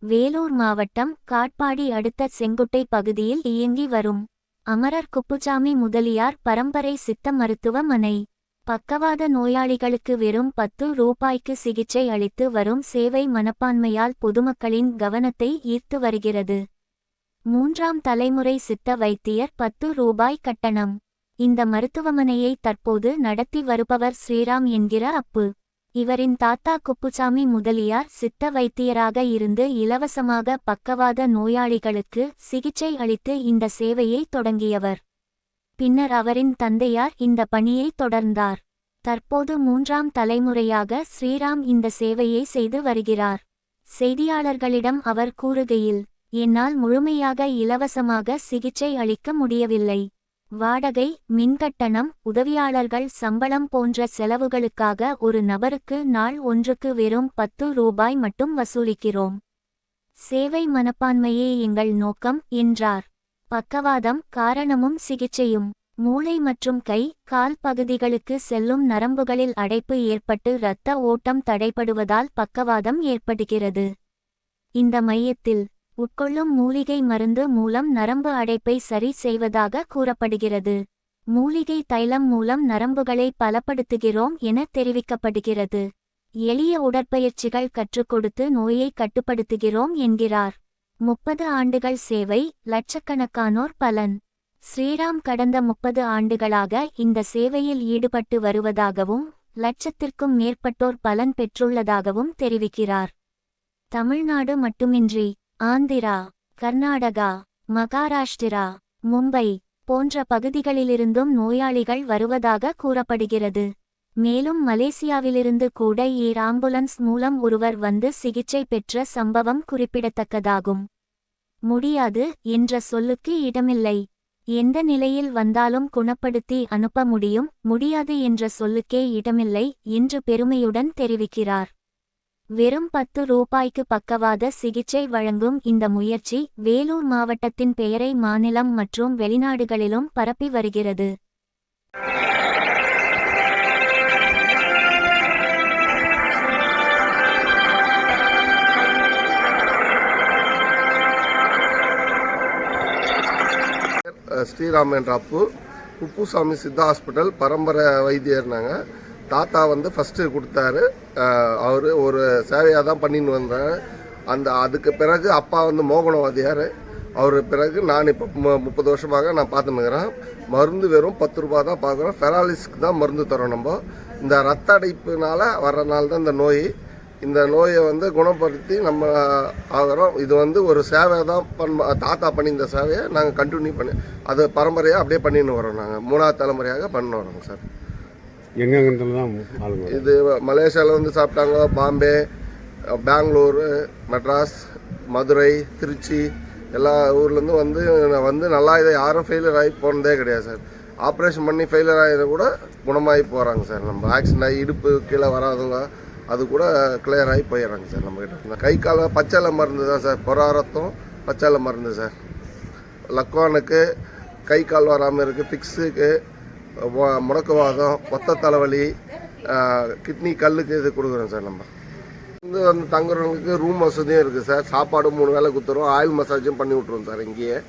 வேலூர் மாவட்டம் காட்பாடி அடுத்த செங்குட்டை பகுதியில் இயங்கி வரும் அமரர் குப்புசாமி முதலியார் பரம்பரை சித்த மருத்துவமனை பக்கவாத நோயாளிகளுக்கு வெறும் 10 ரூபாய்க்கு சிகிச்சை அளித்து வரும் சேவை மனப்பான்மையால் பொதுமக்களின் கவனத்தை ஈர்த்து வருகிறது. 3ஆம் தலைமுறை சித்த வைத்தியர் 10 ரூபாய் கட்டணம். இந்த மருத்துவமனையை தற்போது நடத்தி வருபவர் ஸ்ரீராம் என்கிற அப்பு. இவரின் தாத்தா குப்புசாமி முதலியார் சித்த வைத்தியராக இருந்து இலவசமாக பக்கவாத நோயாளிகளுக்கு சிகிச்சை அளித்து இந்த சேவையை தொடங்கியவர். பின்னர் அவரின் தந்தையார் இந்த பணியை தொடர்ந்தார். தற்போது 3ஆம் தலைமுறையாக ஸ்ரீராம் இந்த சேவையை செய்து வருகிறார். செய்தியாளர்களிடம் அவர் கூறுகையில், என்னால் முழுமையாக இலவசமாக சிகிச்சை அளிக்க முடியவில்லை. வாடகை, மின்கட்டணம், உதவியாளர்கள் சம்பளம் போன்ற செலவுகளுக்காக ஒரு நபருக்கு நாள் ஒன்றுக்கு வெறும் 10 ரூபாய் மட்டும் வசூலிக்கிறோம். சேவை மனப்பான்மையே எங்கள் நோக்கம் என்றார். பக்கவாதம் காரணமும் சிகிச்சையும். மூளை மற்றும் கை, கால் பகுதிகளுக்கு செல்லும் நரம்புகளில் அடைப்பு ஏற்பட்டு இரத்த ஓட்டம் தடைபடுவதால் பக்கவாதம் ஏற்படுகிறது. இந்த மையத்தில் உட்கொள்ளும் மூலிகை மருந்து மூலம் நரம்பு அடைப்பை சரி செய்வதாக கூறப்படுகிறது. மூலிகை தைலம் மூலம் நரம்புகளை பலப்படுத்துகிறோம் என தெரிவிக்கப்படுகிறது. எளிய உடற்பயிற்சிகள் கற்றுக் கொடுத்து நோயை கட்டுப்படுத்துகிறோம் என்கிறார். 30 ஆண்டுகள் சேவை, லட்சக்கணக்கானோர் பலன். ஸ்ரீராம் கடந்த 30 ஆண்டுகளாக இந்த சேவையில் ஈடுபட்டு வருவதாகவும் லட்சத்திற்கும் மேற்பட்டோர் பலன் பெற்றுள்ளதாகவும் தெரிவிக்கிறார். தமிழ்நாடு மட்டுமின்றி ஆந்திரா, கர்நாடகா, மகாராஷ்டிரா, மும்பை போன்ற பகுதிகளிலிருந்தும் நோயாளிகள் வருவதாக கூறப்படுகிறது. மேலும் மலேசியாவிலிருந்து கூட ஏர் ஆம்புலன்ஸ் மூலம் ஒருவர் வந்து சிகிச்சை பெற்ற சம்பவம் குறிப்பிடத்தக்கதாகும். முடியாது என்ற சொல்லுக்கு இடமில்லை. எந்த நிலையில் வந்தாலும் குணப்படுத்தி அனுப்ப முடியும். முடியாது என்ற சொல்லுக்கே இடமில்லை என்று பெருமையுடன் தெரிவிக்கிறார். வெறும் 10 ரூபாய்க்கு பக்கவாத சிகிச்சை வழங்கும் இந்த முயற்சி வேலூர் மாவட்டத்தின் பெயரை மாநிலம் மற்றும் வெளிநாடுகளிலும் பரப்பி வருகிறது. ஸ்ரீராம் என்ற அப்பு, குப்புசாமி சித்தா ஹாஸ்பிட்டல் பரம்பரை வைத்தியர்னாங்க. தாத்தா வந்து ஃபஸ்ட்டு கொடுத்தாரு. அவர் ஒரு சேவையாக தான் பண்ணின்னு வந்தார். அதுக்கு பிறகு அப்பா வந்து மோகனவாதியார். அவர் பிறகு நான் இப்போ 30 வருஷமாக நான் பார்த்துன்னுக்கிறேன். மருந்து வெறும் 10 ரூபா தான் பார்க்குறோம். ஃபெராலிஸ்க்கு தான் மருந்து தரோம். நம்ம இந்த ரத்த அடைப்புனால வர்றனால தான் இந்த நோய். இந்த நோயை வந்து குணப்படுத்தி நம்ம ஆகிறோம். இது வந்து ஒரு சேவை தான் தாத்தா பண்ணி இந்த சேவையை நாங்கள் கண்டினியூ பண்ணி அது பரம்பரையாக அப்படியே பண்ணின்னு வரோம். நாங்கள் 3ஆவது தலைமுறையாக பண்ண வரோங்க சார். இது மலேசியாவில் வந்து சாப்பிட்டாங்க. பாம்பே, பெங்களூர், மெட்ராஸ், மதுரை, திருச்சி எல்லா ஊர்லேருந்து வந்து நல்லா இதை யாரும் ஃபெயிலியர் ஆகி போனதே கிடையாது சார். ஆப்ரேஷன் பண்ணி ஃபெயிலியர் ஆகித கூட குணமாகி போகிறாங்க சார். நம்ம ஆக்சிடென்ட் ஆகி இடுப்பு கீழே வராதவங்க அது கூட கிளியர் ஆகி போயிடுறாங்க சார். நம்மக்கிட்ட கை கால பச்சளை மருந்து தான் சார். பொறாரத்தம் பச்சளை மருந்து சார். லக்வானுக்கு கை கால் வராமல் இருக்குது. ஃபிக்ஸுக்கு, முடக்குவாதம், ஒத்த தலைவலி, கிட்னி கல்லுக்கு இது கொடுக்குறோம் சார். நம்ம வந்து தங்குறவங்களுக்கு ரூம் வசதியும் இருக்குது சார். சாப்பாடு 3 வேளை கொடுத்துருவோம். ஆயில் மசாஜும் பண்ணி விட்ருவோம் சார் இங்கேயே.